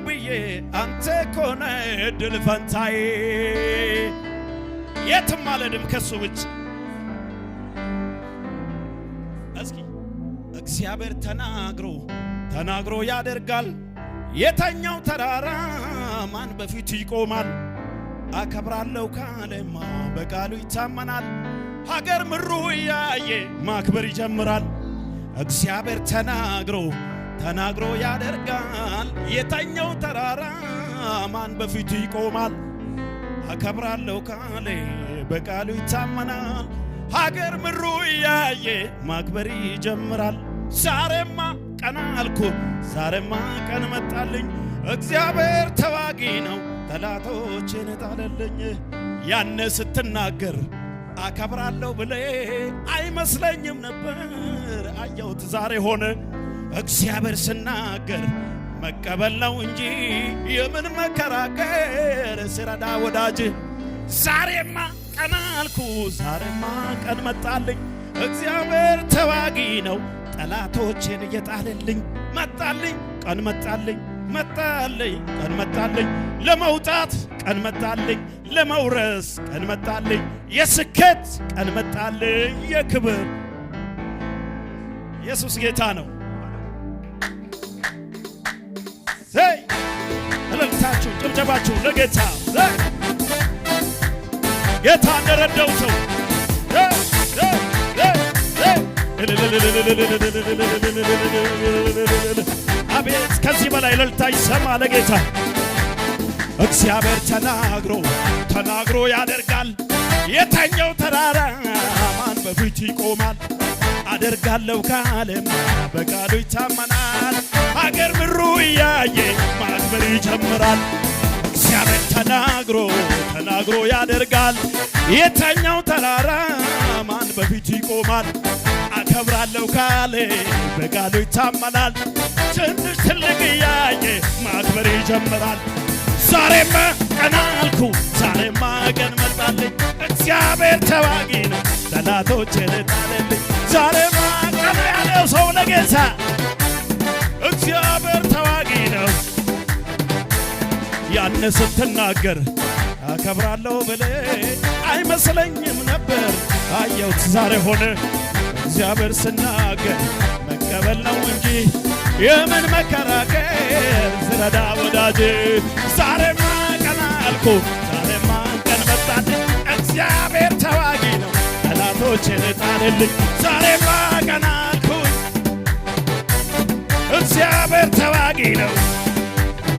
ብዬ አንተ ኮነ ድል ፈንታዬ የትም አልሄድም ከሱ ውጭ። እስኪ እግዚአብሔር ተናግሮ ያደርጋል። የተኛው ተራራ ማን በፊቱ ይቆማል? አከብራለሁ ካለማ በቃሉ ይታመናል። ሀገር ምሩ እያየ ማክበር ይጀምራል። እግዚአብሔር ተናግሮ ያደርጋል። የተኛው ተራራ ማን በፊቱ ይቆማል? አከብራለሁ ካለ በቃሉ ይታመናል። ሀገር ምሩ እያየ ማክበር ይጀምራል። ዛሬማ ቀን አልኩ፣ ዛሬማ ቀን መጣልኝ። እግዚአብሔር ተዋጊ ነው፣ ጠላቶችን ጣለልኝ። ያነ ስትናገር አከብራለሁ ብለ አይመስለኝም ነበር። አየሁት ዛሬ ሆነ። እግዚአብሔር ስናገር መቀበል ነው እንጂ የምን መከራከር። ሲረዳ ወዳጅ ዛሬማ ቀን አልኩ፣ ዛሬማ ቀን መጣልኝ። እግዚአብሔር ተዋጊ ነው፣ ጠላቶችን እየጣለልኝ። መጣልኝ ቀን መጣልኝ፣ ቀን መጣልኝ። ለመውጣት ቀን መጣልኝ፣ ለመውረስ ቀን መጣልኝ። የስኬት ቀን መጣልኝ፣ የክብር ኢየሱስ ጌታ ነው። እልልታችሁ ጭብጨባችሁ ለጌታ ጌታ እንደረዳው ሰው አቤት ከዚህ በላይ እልልታ ይሰማ ለጌታ። እግዚአብሔር ተናግሮ ያደርጋል። የተኛው ተራራ ማን በፊቱ ይቆማል? አደርጋለሁ ካለማ በቃሉ ይታመናል። ሀገር ምሩ እያየ ማክበር ይጀምራል። እግዚአብሔር ተናግሮ ያደርጋል። የተኛው ተራራ ማን በፊቱ ይቆማል? አከብራለሁ ካለ በቃሉ ይታመናል። ትንሽ ትልቅ እያየ ማክበር ይጀምራል። ዛሬማ ቀን አልኩ፣ ዛሬማ ቀን መጣልኝ። እግዚአብሔር ተዋጊ ነው፣ ጠላቶችን ጣለልኝ። ዛሬማ ቀን ያለው ሰው ለጌታ እግዚአብሔር ተዋጊ ነው። ያነ ስትናገር አከብራለሁ ብለ አይመስለኝም ነበር። አየሁት ዛሬ ሆነ። እግዚአብሔር ስናገር መቀበል ነው እንጂ የምን መከራከር። ዝረዳ ወዳጅ ዛሬማ ቀን አልኩ፣ ዛሬማ ቀን መጣልኝ። እግዚአብሔር ተዋጊ ነው፣ ጠላቶችን ጣለልኝ። ዛሬማ ቀን አልኩ፣ እግዚአብሔር ተዋጊ ነው።